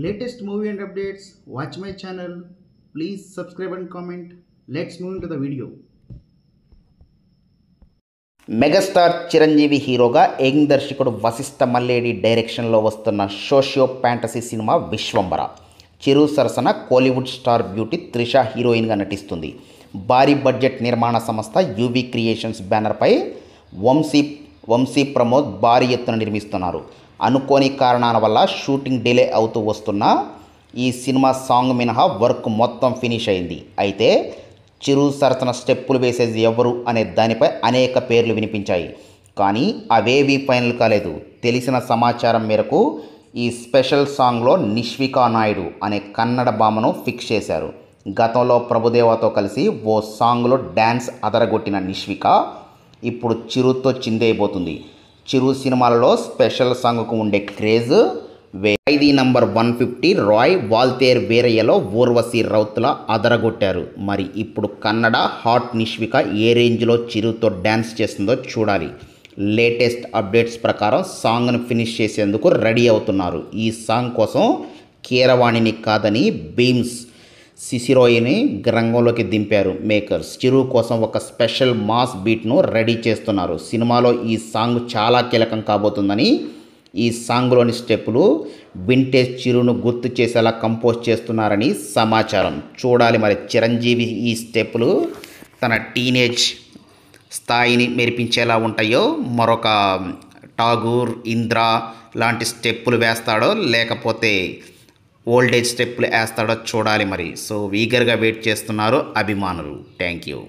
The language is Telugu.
latest movie and updates, watch my channel. Please subscribe and comment. Let's move into the video. Megastar Chiranjeevi హీరోగా యంగ్ దర్శకుడు వశిష్ఠ మల్లేడి డైరెక్షన్లో వస్తున్న సోషియో ఫ్యాంటసీ సినిమా విశ్వంబర. చిరు సరసన కోలీవుడ్ స్టార్ బ్యూటీ త్రిష హీరోయిన్గా నటిస్తుంది. భారీ బడ్జెట్ నిర్మాణ సంస్థ యూవీ క్రియేషన్స్ బ్యానర్పై వంశీ ప్రమోద్ భారీ ఎత్తున నిర్మిస్తున్నారు. అనుకోని కారణాల వల్ల షూటింగ్ డిలే అవుతూ వస్తున్న ఈ సినిమా సాంగ్ మినహా వర్క్ మొత్తం ఫినిష్ అయింది. అయితే చిరు సరసన స్టెప్పులు వేసేది ఎవరు అనే దానిపై అనేక పేర్లు వినిపించాయి. కానీ అవేవీ ఫైనల్ కాలేదు. తెలిసిన సమాచారం మేరకు ఈ స్పెషల్ సాంగ్లో నిష్వికా నాయుడు అనే కన్నడ భామను ఫిక్స్ చేశారు. గతంలో ప్రభుదేవాతో కలిసి ఓ సాంగ్లో డ్యాన్స్ అదరగొట్టిన నిష్విక ఇప్పుడు చిరుతో చిందేయబోతుంది. చిరు సినిమాలలో స్పెషల్ సాంగ్కు ఉండే క్రేజ్ ఖైదీ నంబర్ 150 రాయ్ వాల్తేర్ వీరయ్యలో ఊర్వశి రౌత్లా అదరగొట్టారు. మరి ఇప్పుడు కన్నడ హాట్ నిష్విక ఏ రేంజ్లో చిరుతో డ్యాన్స్ చేస్తుందో చూడాలి. లేటెస్ట్ అప్డేట్స్ ప్రకారం సాంగ్ను ఫినిష్ చేసేందుకు రెడీ అవుతున్నారు. ఈ సాంగ్ కోసం కీరవాణిని కాదని బీమ్స్ సిసిరోయిని రంగంలోకి దింపారు మేకర్స్. చిరు కోసం ఒక స్పెషల్ మాస్ బీట్ను రెడీ చేస్తున్నారు. సినిమాలో ఈ సాంగ్ చాలా కీలకం కాబోతుందని, ఈ సాంగ్లోని స్టెప్పులు వింటేజ్ చిరును గుర్తు చేసేలా కంపోజ్ చేస్తున్నారని సమాచారం. చూడాలి మరి చిరంజీవి ఈ స్టెప్పులు తన టీనేజ్ స్థాయిని మెరిపించేలా ఉంటాయో, మరొక ఠాగూర్, ఇంద్ర లాంటి స్టెప్పులు వేస్తాడో, లేకపోతే ఓల్డేజ్ స్టెప్పులు వేస్తాడో చూడాలి మరి. సో ఈగర్గా వెయిట్ చేస్తున్నారు అభిమానులు. Thank you.